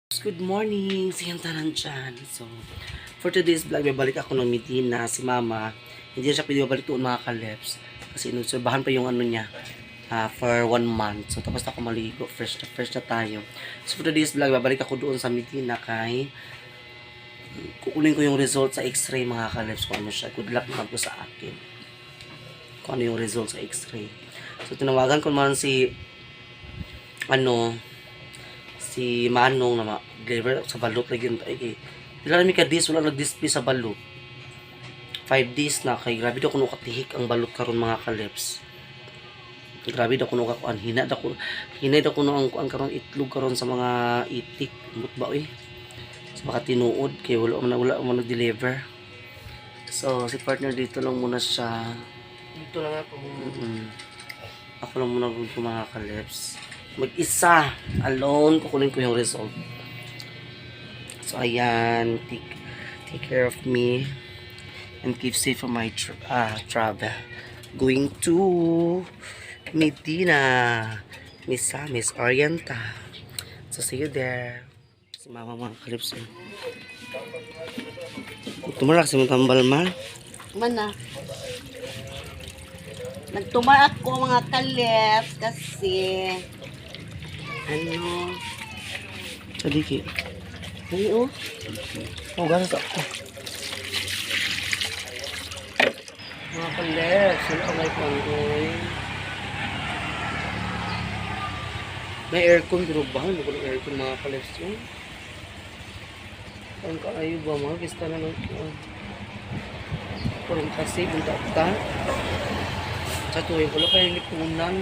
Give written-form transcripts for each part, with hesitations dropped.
Good morning! Siyang tanan dyan. So, for today's vlog, babalik ako ng Medina. Si Mama, hindi siya pwede babalik doon mga kaleps. Kasi inobserbahan pa yung ano niya for 1 month. So, tapos ako maligo. Fresh na tayo. So, for today's vlog, babalik ako doon sa Medina kay kukunin ko yung result sa x-ray mga kaleps. Kung ano siya. Good luck naman po sa akin. Kung ano yung result sa x-ray. So, tinawagan ko naman si si Manong na deliver sa balot lagi ay dila mi ka dis wala nag-display sa balot 5 days na kay grabe daw kuno katihik ang balot karon mga kaleps. Grabe daw kuno kakuan hinay daw kuno ang karon itlog karon sa mga itik mut ba sa mga tinuod kay wala man nag-deliver. So si partner dito lang muna siya, dito lang ako. Ako lang muna mga kaleps. Mag-isa, alone, kukunin ko yung result. So, ayan, take care of me and keep safe from my travel. Going to Medina, Miss Orienta. So, see you there. Si Mama mga kalips. Tumarak si mga tambal ma. Mana? Nagtumar ako mga kalips kasi Sadiki. ay oh. Ganas ako. Mga kalips, wala ka may panggoy. May aircon, pero ba? Hindi ko ng aircon mga kalips yun. Ang kaayo ba mga? Kista na lang ito. Parang kasi, bunta ka. Sa tuwing, wala kayo lipunan.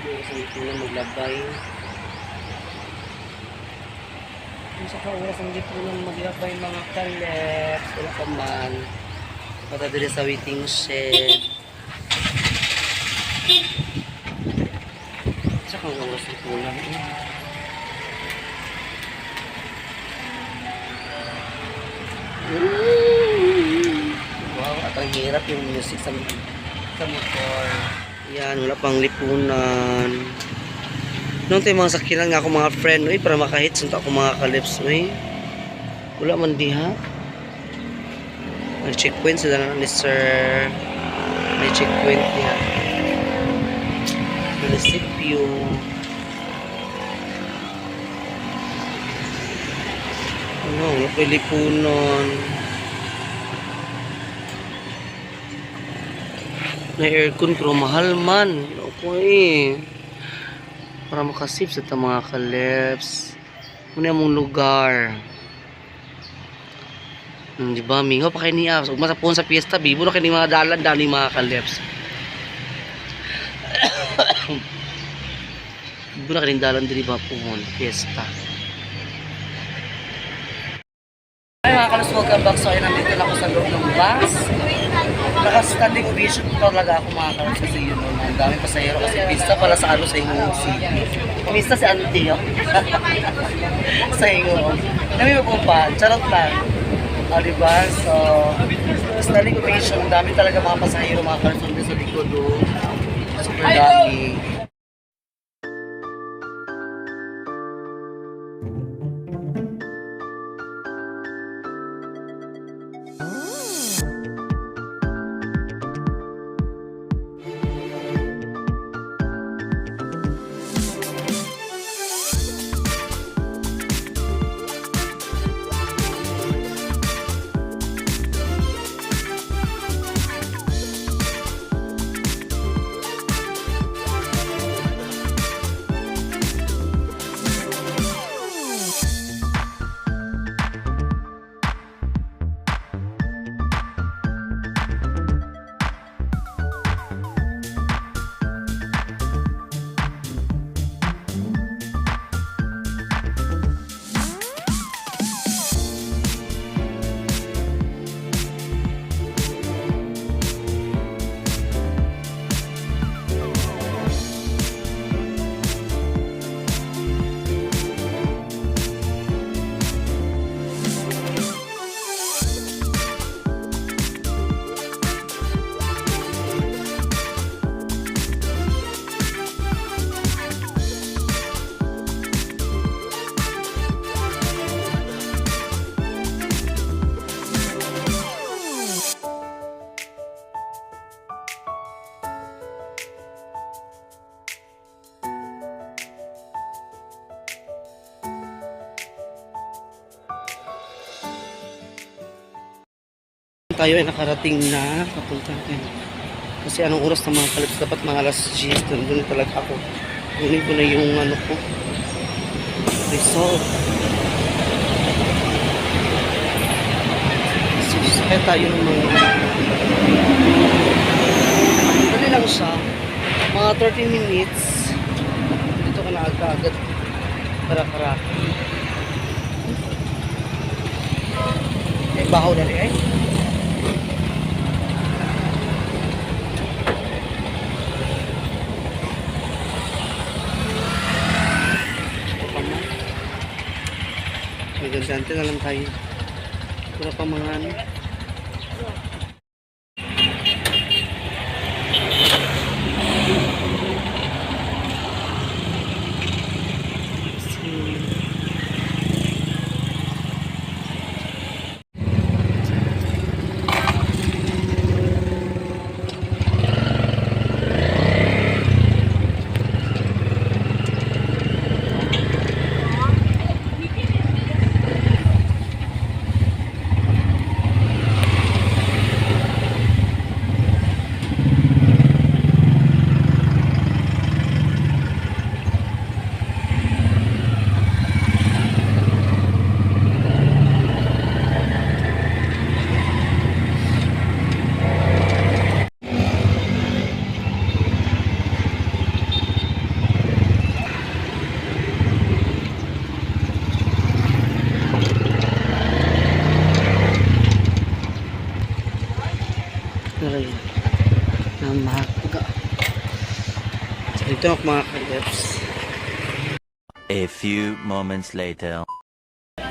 Sa lipunan, maglabay. Kung sa kauras ang lipunan, maglabay mga kaleps. Wala ka man. Patadali sa waiting shed. Sa kauras lipunan. Wow, at ang hirap yung music sa motor. Yan, wala pang lipunan. Noon tayo mga sakinan nga ako mga friend, para makahit sunta ako mga kalips, wala man diha. Nag-checkpoint sila na ni sir. May checkpoint diha. Munisipyo. Wala pa lipunan. Na aircon pero mahal man. Okay. Para makasip sa mga kaleps. Muna mong lugar. Diba? Mingaw pa kayo niya. So, masapon sa piyesta. Bibo na kayo ni mga dalan dani mga kaleps. Bibo na kayo ni dalan dali ba po piyesta. Ay mga kaleps, welcome back. So ayun, nandito na ako sa loob ng bus. Naka-standing ovation talaga ako mga kaleps kasi yun o. Ang dami pasahero kasi pista pala sa sa Ingo City. Pista si Auntie o. Sa Ingo. Dami mo po pa. Charot lang. O diba? So, standing ovation. Ang dami talaga mga pasahero mga kaleps sa likod o. Super dami. Tayo ay nakarating na. Papunta tayo. Kasi anong oras na mga kalips? Dapat mga alas 10. Nandun na talaga ako. Kunin ko na yung ano ko. Result. Kaya tayo ng mga dali lang siya. Mga 30 minutes. Dito ka na agad-agad. Para. Eh, bahaw na rin eh. Magagante na lang tayo. Wala pa mga ano. Aray, namahaga. So, dito ako mga kalips. A few moments later.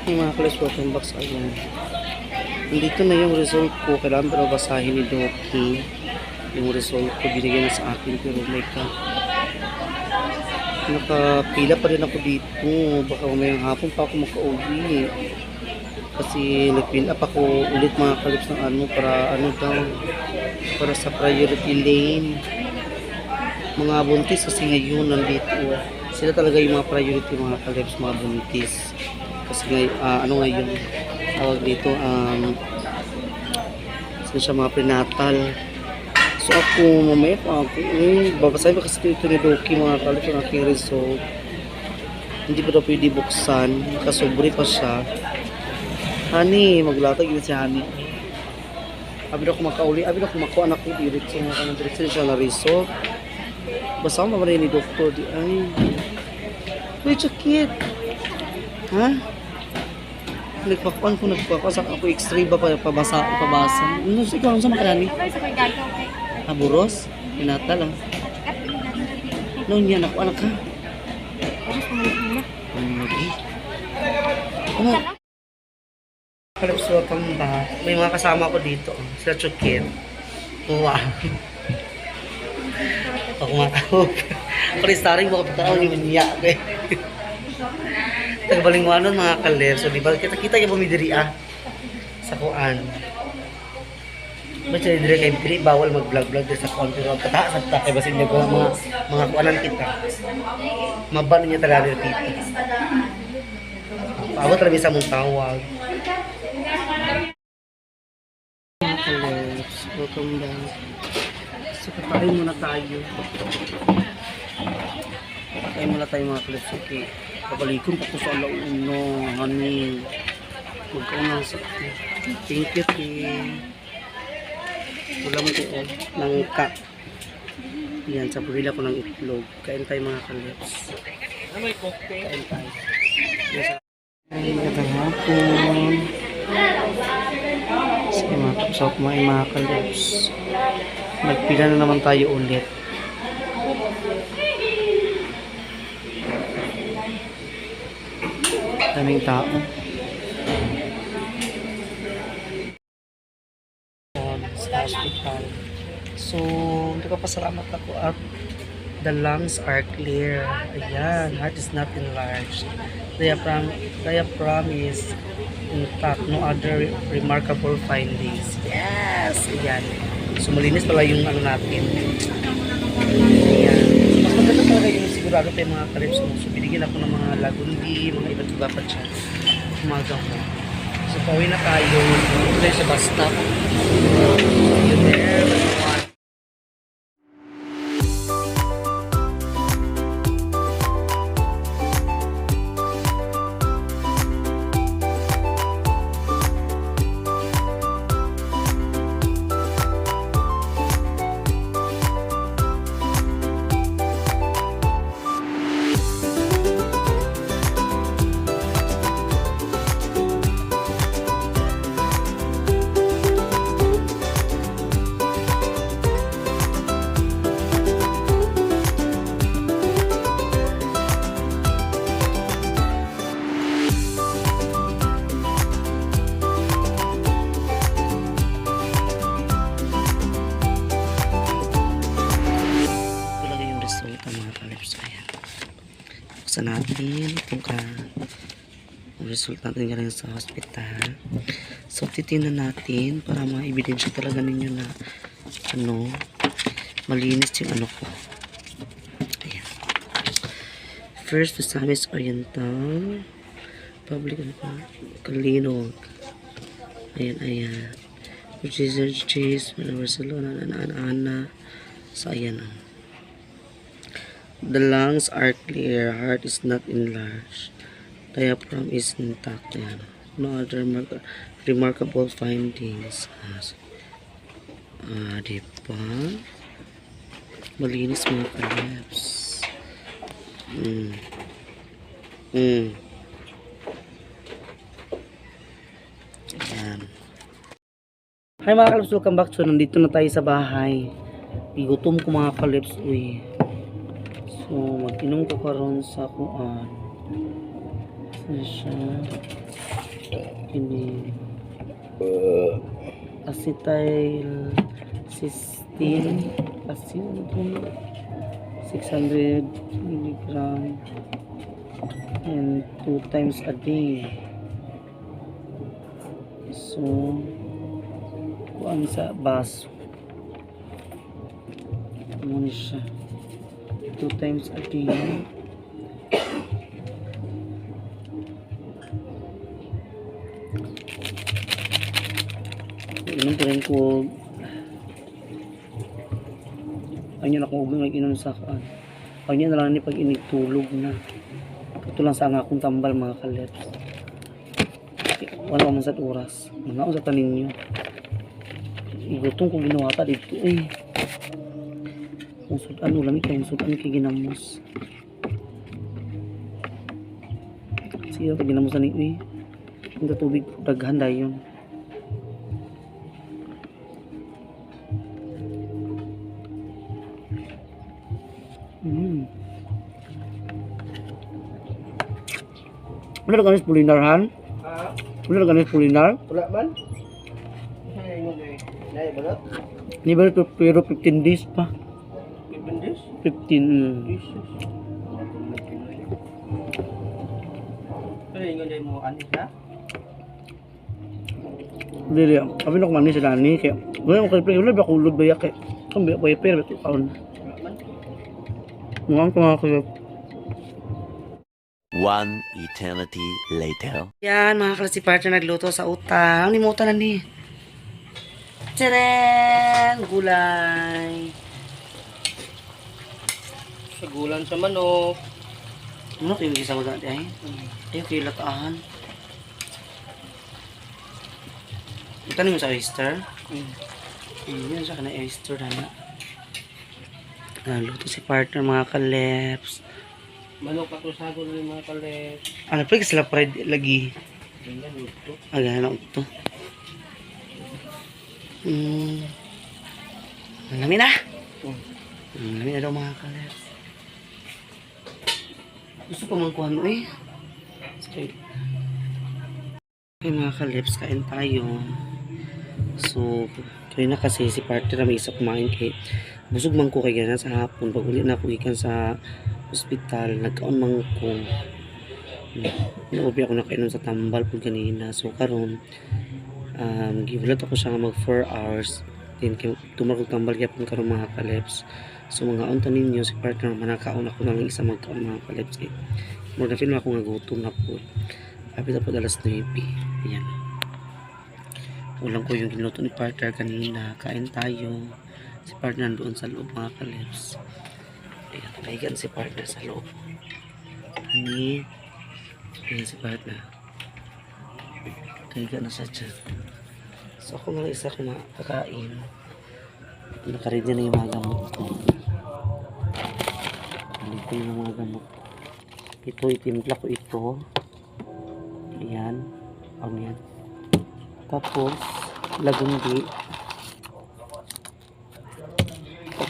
Yung mga kalips, welcome back sa akin. Nandito na yung result ko. Kailangan pa na basahin ni Doki. Yung result ko, binigyan na sa akin. Pero may nakapila pa rin ako dito. Baka mamayang hapon pa ako makauwi. Kasi nag-fill up ako ulit mga kalips ng ano para ano daw, para sa priority lane. Mga buntis kasi ngayon nandito. Sila talaga yung mga priority mga kalips, mga buntis. Kasi ano ngayon, tawag dito, sila siya mga prenatal. So ako, mamaya pa ako, babasahin pa kasi ito ni Doki mga kalips ang aking result. Hindi pa daw pwede buksan, kasobre pa siya. Honey, maglatag yun si Honey. Abi na ako makauli, abi na ako makuha anak ko diretso mga kanang diretso siya na result. Basta ako mamarin ni doktor di ay. Uy, chakit. Ha? Nagpakuan ko sa ako x-ray ba pabasa. Ano si ikaw sa makanani? Aburos? Pinata lang. Noon yan ako anak ka. Lagi. Ano? Kalips, welcome back. May mga kasama ko dito. Sila Chukit. Wow. Ako matawag. Paristaring mo kapitaw yung niya. Tagbalingwanon mga kalips. So, diba, kita yung bumidiri sa kuan. Basta dire kay diri bawal mag-vlog sa kuan pero kataas at kay basin niya mga kuanan kita. Maban niya talaga dito. Paabot rabi sa mong tawag. Mga kalips, welcome back. So, kakain muna tayo. Kakain muna tayo mga kalips. Okay. Kabalikon pa ko sa alauna. Honey. Magkaunang sa thank you, wala mo ko ng ka. Yan, sa burila ko ng itlog. Kain tayo mga kalips. Kain tayo. Ay, magandang hapon. Sige mga kapsaw, kumain mga kalips. Nagpila na naman tayo ulit. Daming tao. Sa hospital. So, nagpapasalamat ako at the lungs are clear. Ayan, heart is not enlarged. Diaphragm is intact. No other remarkable findings. Yes! Ayan. So, malinis pala yung ano natin. Ayan. Mas maganda talaga yung sigurado pa yung mga kalips mo. So, binigyan ako ng mga lagundi, mga iba't iba pa dyan. Umaga mo. So, pauwi na tayo. Dito sa bus stop. See you there. Ito lang yung result ng mga kalips. Ayan. Buksan natin itong ang result natin galing sa hospital. So, titingnan natin para ma-ebidensya talaga ninyo na malinis yung ko. Ayan. First, Misamis Oriental. Public Kalinog. Ayan, ayan. Jesus Cheese, Barcelona, Ana. So, ayan. The lungs are clear. Heart is not enlarged. Diaphragm is intact. Ayan. No other remarkable findings. Diba? Malinis mga kalips. Ayan. Hi mga kalips, welcome back. So, nandito na tayo sa bahay. Igutom ko mga kalips. Uy. So, mag-inom ko karon sa kuan. Saan siya? Ini. Acetyl cysteine. Asin ito. 600 milligram. And 2 times a day. So, kuan sa baso. Ano siya? 2 times a day. Inom ko rin ko. Ayun ako huwag mag-inom sa kaan. Ayun na lang ni pag inigtulog na. Ito lang sa akong tambal mga kalips. Wala ko man sa oras. Mga sa tanin nyo. Igutong ko ginawa ta dito eh. Kung sudan ulam ito, kung sudan kay ginamos. Siya pag ginamos na ni yung tubig daghan dayon. Wala ka nis pulinar han? Wala ka nis pulinar? Wala man. Ay, mo kay. Nay balot. Ni ba ito pero 15 days pa? 15 days. 15. Jesus. Ay, ngon mo anis na. Dili, kami na kumani sila ni kaya wala ko kay wala ba kulod ba yak kung ba pero ito kaon. Mukhang mga kuya. One eternity later. Yan, mga klase partner nagluto sa utang. Nimutan na ni. Tcharan! Gulay. Sagulan sa manok. Ano kayo mag-isa mo dati ay? Ayaw kayo latahan. Ito mo sa oyster? Yan siya ka na oyster na. Luto si partner mga kaleps. Manok ako sagol ni mga kalet. Ano pa sila fried lagi? Ganyan luto. Agano ito. Malami na. Malami na daw mga kaleps. Gusto pa mangkuhan mo eh. Okay mga kaleps, kain tayo. So, kaya na kasi si partner may isa kumain kay busog man ko kay gana sa hapon. Pag uli na ako ikan sa hospital, nagkaon man ko. Naubi ako nakainom sa tambal po kanina. So, karon givulat ako siya mag 4 hours. Then, tumarog tambal yapon karon mga kaleps. So, mga unta ninyo, si partner, manakaon ako ng isa magkaon mga kaleps. More na feel ako nga gutom na po. Kapit na po alas 9. Ayan. Ulam ko yung ginuto ni partner kanina. Kain tayo. Si partner doon sa loob mga kalips. Ayan, naigan si partner sa loob. Honey. Ayan si partner. Naigan na siya dyan. So ako lang isa ko makakain. Nakaready na yung mga gamot ko. Hindi ko yung mga gamot. Ito, itimpla ko ito. Ayan. Ayan. Tapos, lagundi.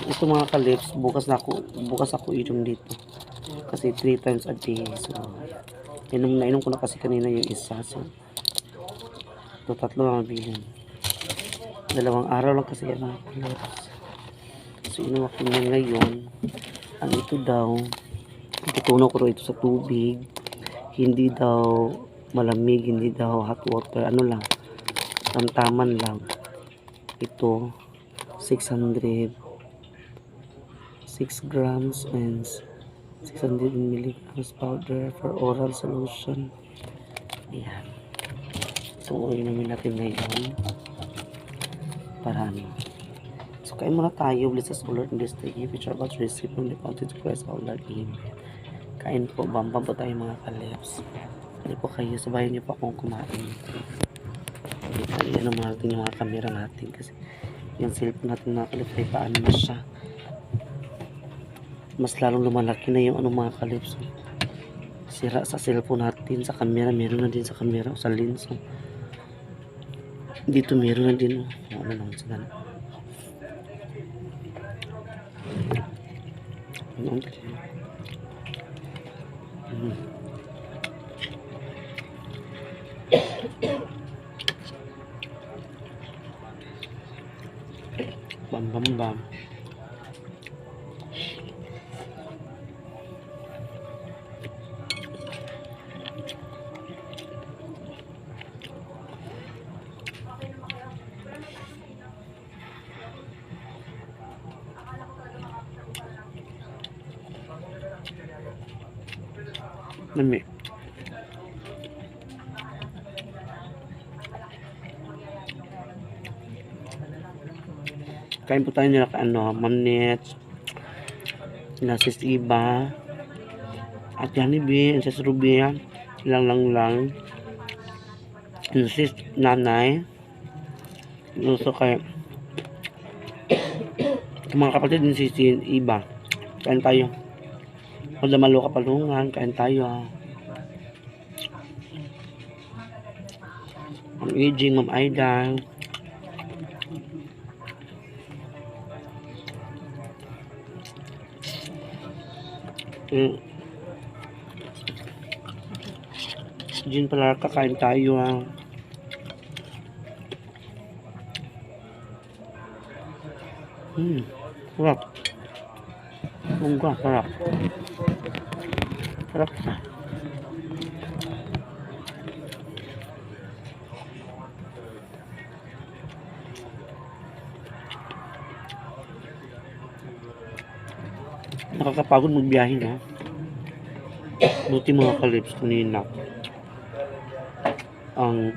Ito mga kalips, bukas ako inom dito. Kasi 3 times a day. So, nainom ko na kasi kanina yung isa. So, ito 3 lang bilhin. 2 araw lang kasi yan mga kalips. So, inom ako na ngayon. Ang ito daw, itutunaw ko ito sa tubig. Hindi daw malamig, hindi daw hot water. Ano lang, tamtaman lang. Ito, 600 6 grams and 600 milligrams powder for oral solution. Ayan. So, inumin natin ngayon. Para ano. So, kain muna tayo. Bless us, O Lord, in this day, which are about to receive from the bounty to Christ, our Lord. Amen. Kain po. Bambam po tayo mga kalips. Hindi po kayo. Sabayan niyo po akong kumain. Ayan naman natin yung mga camera natin. Kasi yung cellphone natin mga kalips ay paano na siya. Mas lalong lumalaki na yung mga kalips. Sira sa cellphone natin, sa camera, meron na din sa camera o sa lens. Dito meron na din. Ano naman sa gano'n. Bam bam bam. Nami. Kain po tayo nila Mamnets, Sis Iba, at Yanibi, Sis Ruby, lang. Sis Nanay, gusto kay mga kapatid din si Iba. Kain tayo. Wala malo kapalungan, kain tayo. Ang aging, Ma'am Aida. Jin pala, kakain tayo ha. Sarap. Sarap. Sarap na. Nakakapagod magbiyahe na. Buti mga kalips kanina. Ang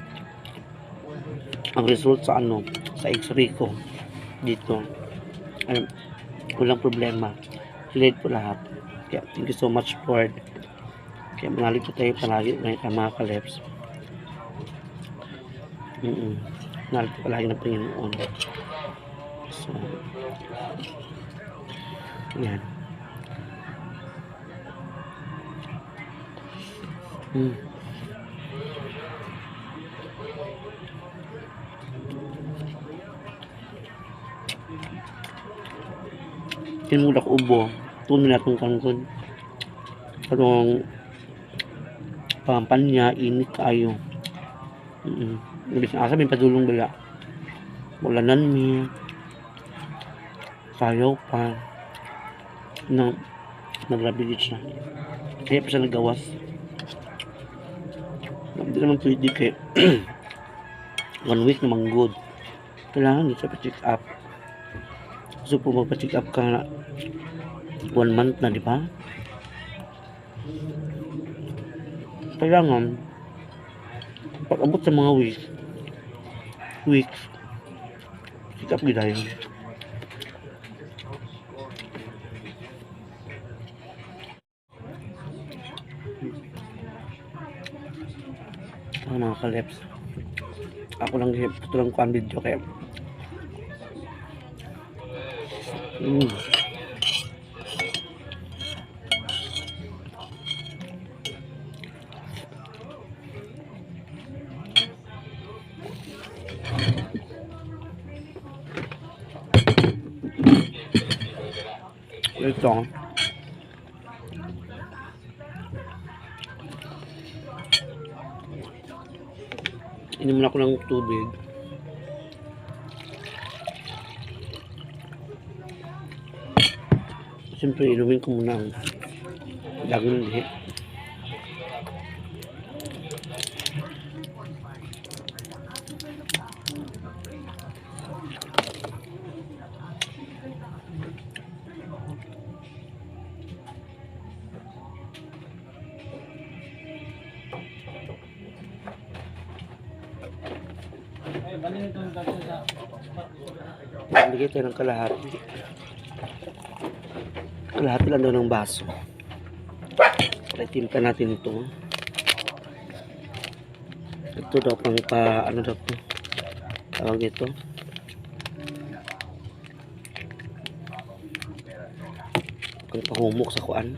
result sa sa x-ray ko dito ay walang problema. Cleared po lahat. Kaya thank you so much Lord. Kaya manalig po tayo palagi ng mga kalips. Manalig po palagi ng Panginoon. So, yan. Tinulak ubo. Tunod na itong kangkod. Parang pampanya, init kayo. Ibig na asa, may padulong bala. Walanan mi. Sayaw pa. Nagrabilit siya. Kaya pa siya nagawas. Hindi naman pwede kaya 1 week naman good. Kailangan dito pa-check up. So po magpa-check up ka na 1 month na, di ba? Kailangan pag abot sa mga week weeks. Sikap gidayon. Mga kaleps. Ako lang ito lang kuan video kaya. Ito. Inom na ako ng tubig. Siyempre, inumin ko muna ang dagong lihi. Bigay tayo ng kalahati. Kalahati lang daw ng baso. Timpla natin ito. Ito daw pang ano daw po. Tawag ito. Pang pahumok sa kuan.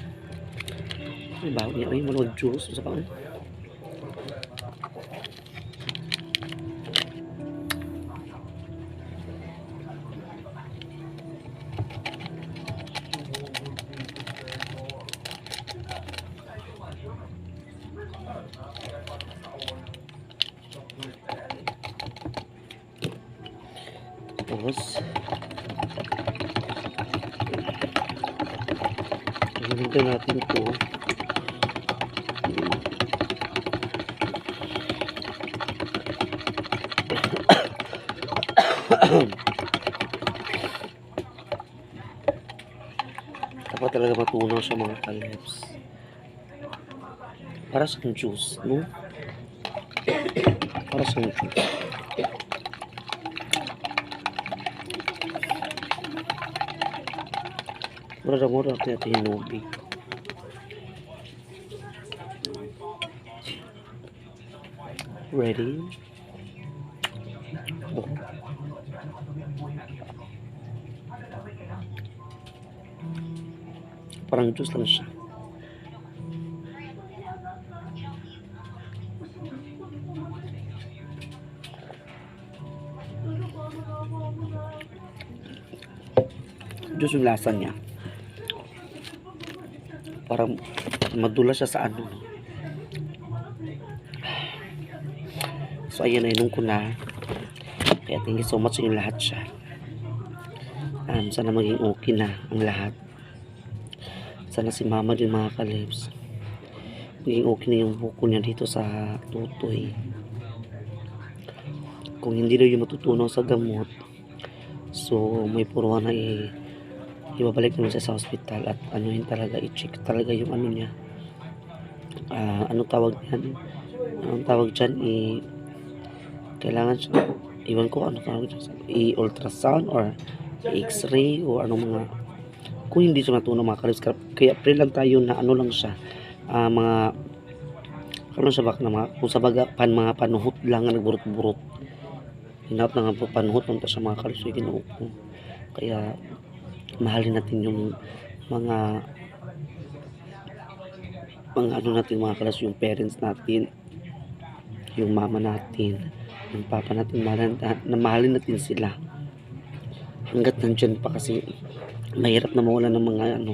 Ay, bago niya. Ay, manood juice. Sa pang tapos gamitin natin ito. Dapat talaga matunaw sa mga kaleps para sa juice, no? Para sa juice. Mura-mura natin hinubig. Ready? Oh. Parang juice lang siya. Juice yung lasa niya. Parang madula siya sa ano. So ayan, nainom ko na. Kaya thank you so much sa inyo lahat siya. Sana maging okay na ang lahat. Sana si mama din mga kaleps. Maging okay na yung buko niya dito sa tutoy. Kung hindi daw yung matutunaw sa gamot, so may puruan na ibabalik naman siya sa hospital at anuhin talaga, i-check talaga yung ano niya. Ano tawag yan? Anong tawag dyan? Kailangan siya, iwan ko ano tawag dyan, i-ultrasound or x-ray o anong mga, kung hindi siya matunaw mga kaleps. Kaya pray lang tayo na ano lang siya, mga karon sa bak na mga kung sa baga mga panuhot lang nga nagburot-burot, hinap na nga po panuhot punta sa mga kaleps. Ginoo ko, kaya mahalin natin yung mga ano natin mga kaleps, yung parents natin, yung mama natin, yung papa natin, mahalin natin sila hanggat nandyan pa, kasi mahirap na mawala ng mga ano,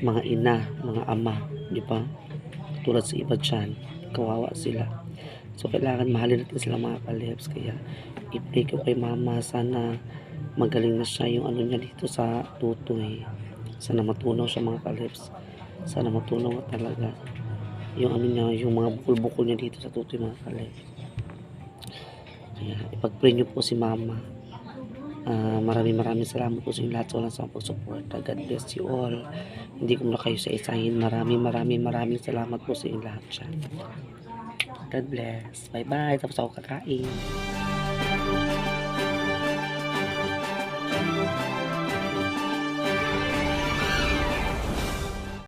mga ina, mga ama, di ba? Tulad sa iba dyan, kawawa sila. So kailangan mahalin natin sila mga kaleps. Kaya i-pray ko kay mama, sana magaling na siya yung ano niya dito sa tutoy. Sana matunaw siya mga kaleps. Sana matunaw talaga yung ano niya, yung mga bukol-bukol niya dito sa tutoy mga kaleps. Kaya ipag-pray niyo po si mama. Maraming salamat po sa inyo lahat sa walang sampang suporta. God bless you all. Hindi ko na kayo sa isahin. Maraming salamat po sa inyo lahat siya. God bless. Bye-bye. Tapos ako kakain.